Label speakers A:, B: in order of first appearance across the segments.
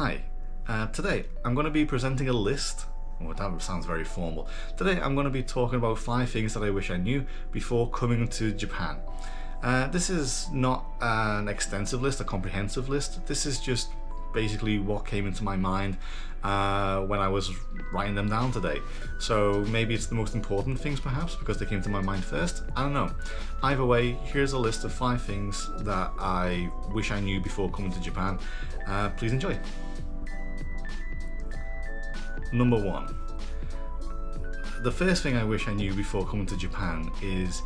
A: Hi, today I'm going to be presenting a list. Oh, that sounds very formal. Today I'm going to be talking about 5 things that I wish I knew before coming to Japan. This is not an extensive list, a comprehensive list. This is just basically what came into my mind when I was writing them down today. So maybe it's the most important things perhaps because they came to my mind first. I don't know. Either way, here's a list of 5 things that I wish I knew before coming to Japan. Please enjoy. Number 1. The first thing I wish I knew before coming to Japan is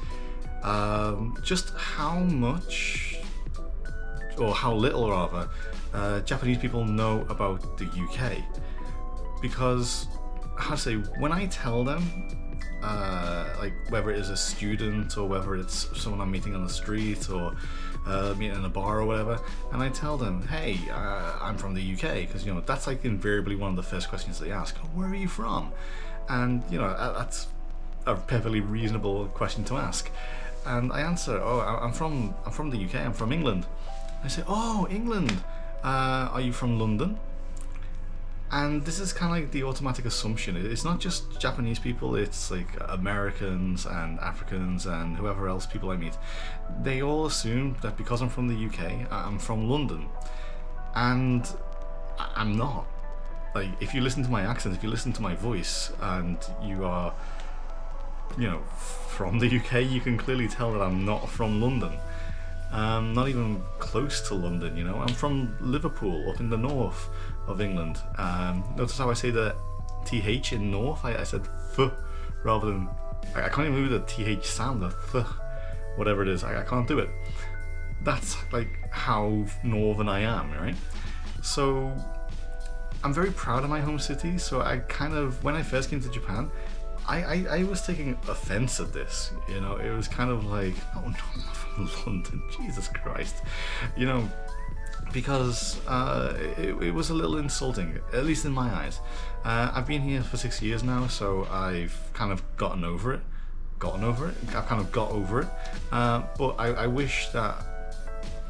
A: just how much, or how little rather, Japanese people know about the UK. Because, how to say, when I tell them, like whether it is a student or whether it's someone I'm meeting on the street or meeting in a bar or whatever, and I tell them, hey, I'm from the UK, because that's like invariably one of the first questions they ask. Where are you from? And that's a perfectly reasonable question to ask. And I answer, oh, I'm from the UK. I'm from England. I say, oh, England. Are you from London? And this is kind of like the automatic assumption. It's not just Japanese people, it's like Americans and Africans and whoever else people I meet. They all assume that because I'm from the UK, I'm from London. And I'm not. Like, if you listen to my accent, if you listen to my voice, and you are, from the UK, you can clearly tell that I'm not from London. Not even close to London, I'm from Liverpool, up in the north of England. Notice how I say the TH in north? I said th rather than, I can't even do the TH sound, the th, whatever it is, I can't do it. That's like how northern I am, right? So I'm very proud of my home city, so I kind of, when I first came to Japan, I was taking offense at this, it was kind of like, oh no, I'm not from London, Jesus Christ, because it was a little insulting, at least in my eyes. I've been here for 6 years now, so I've kind of gotten over it, I've kind of got over it, but I wish that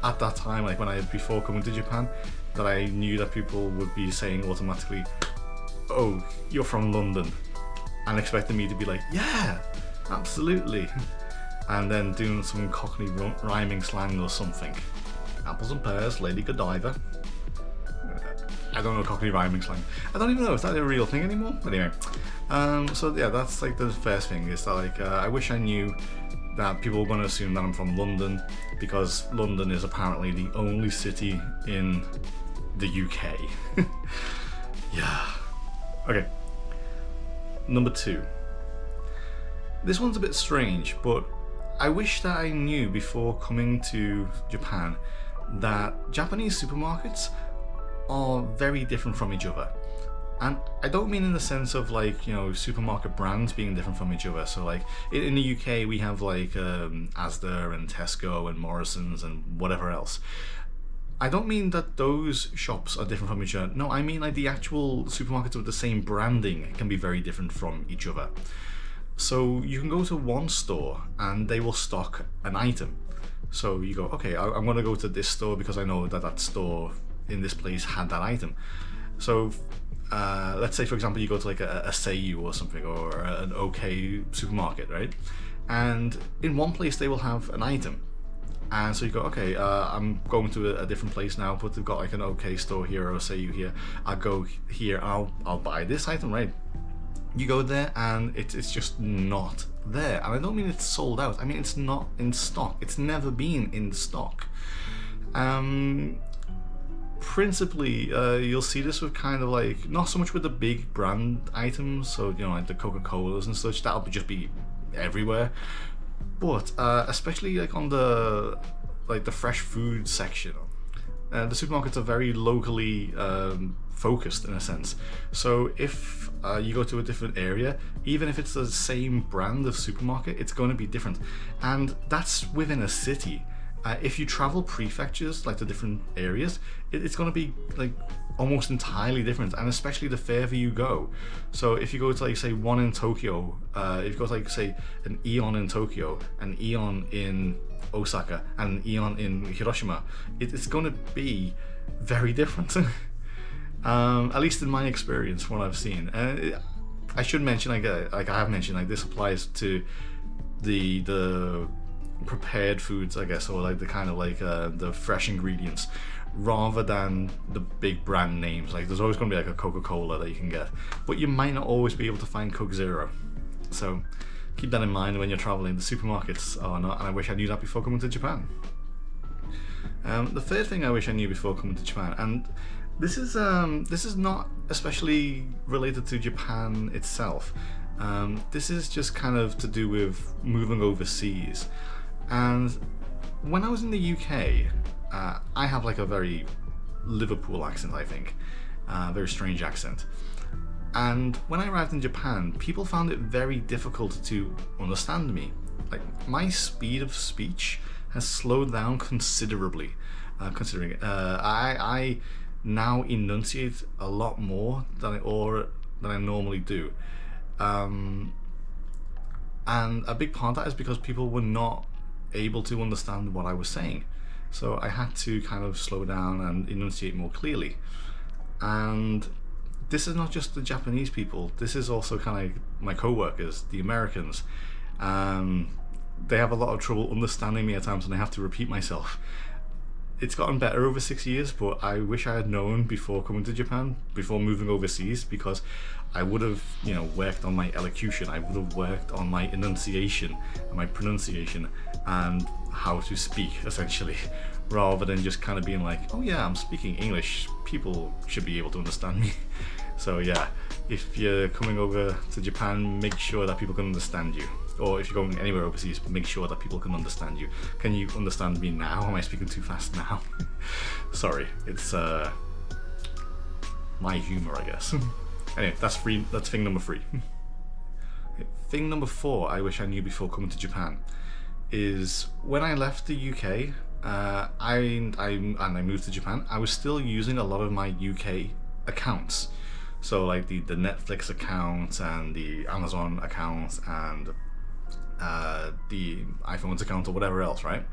A: at that time, like before coming to Japan, that I knew that people would be saying automatically, oh, you're from London, and expecting me to be like, yeah, absolutely, and then doing some Cockney rhyming slang or something. Apples and pears, Lady Godiva. I don't know Cockney rhyming slang. I don't even know, is that a real thing anymore? Anyway, so yeah, that's like the first thing, is that like, I wish I knew that people were going to assume that I'm from London, because London is apparently the only city in the UK. Yeah. Okay. Number 2. This one's a bit strange, but I wish that I knew before coming to Japan that Japanese supermarkets are very different from each other. And I don't mean in the sense of like, supermarket brands being different from each other. So like in the UK we have like Asda and Tesco and Morrison's and whatever else. I don't mean that those shops are different from each other. No, I mean like the actual supermarkets with the same branding can be very different from each other. So you can go to one store and they will stock an item. So you go, okay, I'm going to go to this store because I know that that store in this place had that item. So let's say, for example, you go to like a Seiyu or something, or an OK supermarket, right? And in one place they will have an item. And so you go, okay, I'm going to a different place now, but they've got like an OK store here or a Seiyu here. I'll go here, I'll buy this item, right? You go there and it's just not there. And I don't mean it's sold out, I mean it's not in stock. It's never been in stock. Principally, you'll see this with kind of like, not so much with the big brand items, so like the Coca-Colas and such, that'll just be everywhere. But especially like on the fresh food section, the supermarkets are very locally focused in a sense. So if you go to a different area, even if it's the same brand of supermarket, it's going to be different, and that's within a city. If you travel prefectures, like to different areas, it's going to be like almost entirely different, and especially the further you go. So if you go to like say one in Tokyo, if you go to like say an Aeon in Tokyo, an Aeon in Osaka, and an Aeon in Hiroshima, it's going to be very different. At least in my experience, from what I've seen. I should mention, like I have mentioned, like this applies to the prepared foods, I guess, or like the kind of like the fresh ingredients, rather than the big brand names. Like there's always going to be like a Coca-Cola that you can get, but you might not always be able to find Coke Zero. So keep that in mind when you're traveling. The supermarkets are not, and I wish I knew that before coming to Japan. The third thing I wish I knew before coming to Japan, and this is not especially related to Japan itself. This is just kind of to do with moving overseas. And when I was in the UK, I have like a very Liverpool accent, I think, very strange accent. And when I arrived in Japan, people found it very difficult to understand me. Like my speed of speech has slowed down considerably, considering I now enunciate a lot more than I normally do. And a big part of that is because people were not able to understand what I was saying. So I had to kind of slow down and enunciate more clearly. And this is not just the Japanese people, this is also kind of like my co-workers, the Americans. They have a lot of trouble understanding me at times, and I have to repeat myself. It's gotten better over 6 years, but I wish I had known before coming to Japan, before moving overseas, because I would have, worked on my elocution, I would have worked on my enunciation and my pronunciation and how to speak, essentially, rather than just kind of being like, oh yeah, I'm speaking English, people should be able to understand me. So yeah, if you're coming over to Japan, make sure that people can understand you. Or if you're going anywhere overseas, make sure that people can understand you. Can you understand me now? Am I speaking too fast now? Sorry, it's my humor, I guess. Anyway, that's thing number 3. Thing number 4 I wish I knew before coming to Japan is when I left the UK and I moved to Japan, I was still using a lot of my UK accounts. So like the Netflix account and the Amazon account and the iPhone's account or whatever else, right?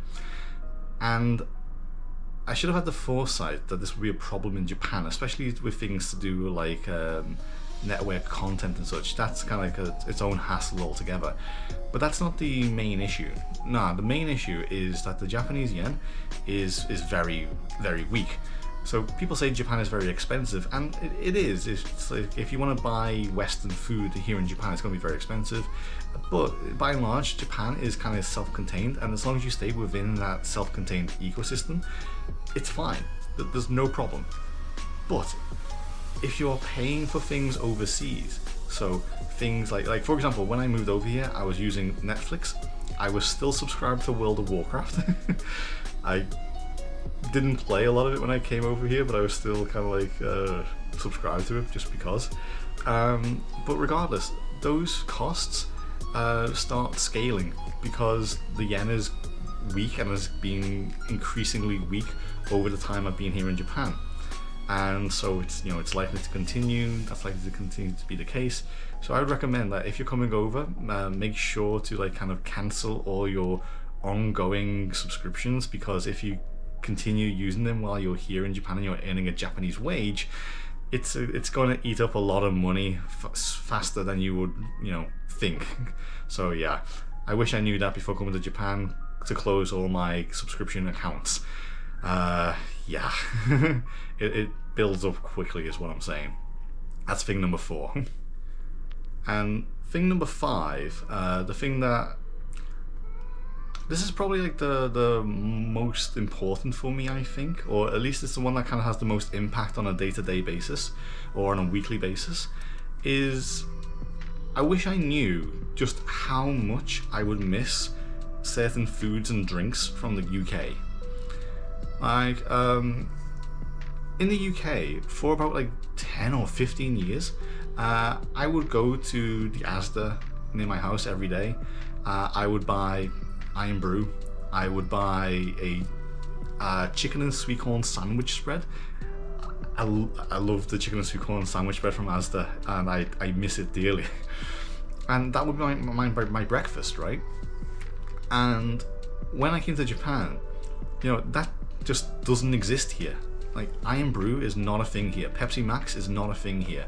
A: And I should have had the foresight that this would be a problem in Japan, especially with things to do like network content and such. That's kind of like its own hassle altogether. But that's not the main issue. No, the main issue is that the Japanese yen is very, very weak. So people say Japan is very expensive, and it is. It's like if you want to buy Western food here in Japan, it's going to be very expensive. But by and large, Japan is kind of self-contained, and as long as you stay within that self-contained ecosystem, it's fine. There's no problem. But if you're paying for things overseas, so things like for example, when I moved over here, I was using Netflix. I was still subscribed to World of Warcraft. I didn't play a lot of it when I came over here, but I was still kind of like subscribed to it just because. But regardless, those costs start scaling because the yen is weak and has been increasingly weak over the time I've been here in Japan. And so it's likely to continue. That's likely to continue to be the case. So I would recommend that if you're coming over, make sure to like kind of cancel all your ongoing subscriptions, because if you continue using them while you're here in Japan and you're earning a Japanese wage, it's going to eat up a lot of money faster than you would think. So yeah, I wish I knew that before coming to Japan to close all my subscription accounts. Yeah, it builds up quickly is what I'm saying. That's thing number 4. And thing number 5, the thing that this is probably like the most important for me, I think, or at least it's the one that kind of has the most impact on a day-to-day basis or on a weekly basis, is I wish I knew just how much I would miss certain foods and drinks from the UK. Like, in the UK, for about like 10 or 15 years, I would go to the Asda near my house every day. I would buy Iron Brew. I would buy a chicken and sweet corn sandwich spread. I love the chicken and sweet corn sandwich spread from Asda, and I miss it dearly. And that would be my breakfast, right? And when I came to Japan, that just doesn't exist here. Like, Iron Brew is not a thing here. Pepsi Max is not a thing here.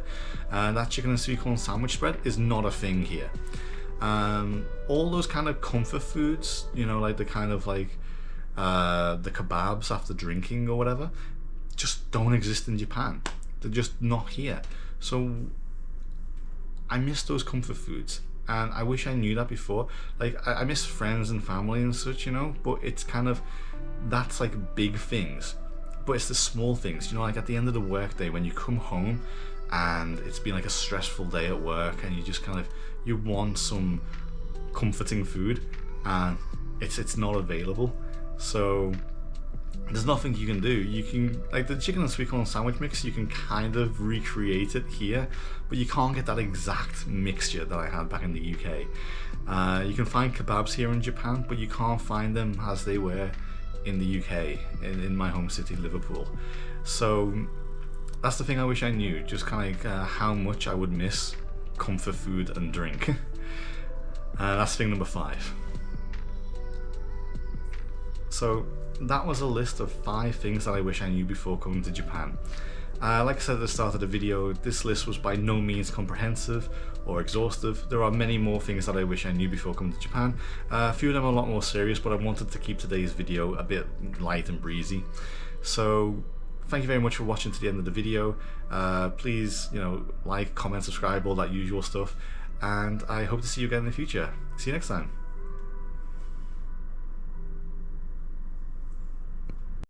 A: That chicken and sweet corn sandwich spread is not a thing here. All those kind of comfort foods, you know, like the kind of like the kebabs after drinking or whatever, just don't exist in Japan. They're just not here. So I miss those comfort foods, and I wish I knew that before. Like, I miss friends and family and such, you know, but it's kind of, that's like big things, but it's the small things, you know, like at the end of the workday when you come home and it's been like a stressful day at work, and you just kind of, you want some comforting food and it's not available. So there's nothing you can do. You can, like the chicken and sweet corn sandwich mix, you can kind of recreate it here, but you can't get that exact mixture that I had back in the UK. You can find kebabs here in Japan, but you can't find them as they were in the UK, in my home city, Liverpool. So that's the thing I wish I knew, just kind of like how much I would miss comfort food and drink. That's thing number 5. So that was a list of 5 things that I wish I knew before coming to Japan. Like I said at the start of the video, this list was by no means comprehensive or exhaustive. There are many more things that I wish I knew before coming to Japan. A few of them are a lot more serious, but I wanted to keep today's video a bit light and breezy. So thank you very much for watching to the end of the video. Please, you know, like, comment, subscribe, all that usual stuff. And I hope to see you again in the future. See you next time.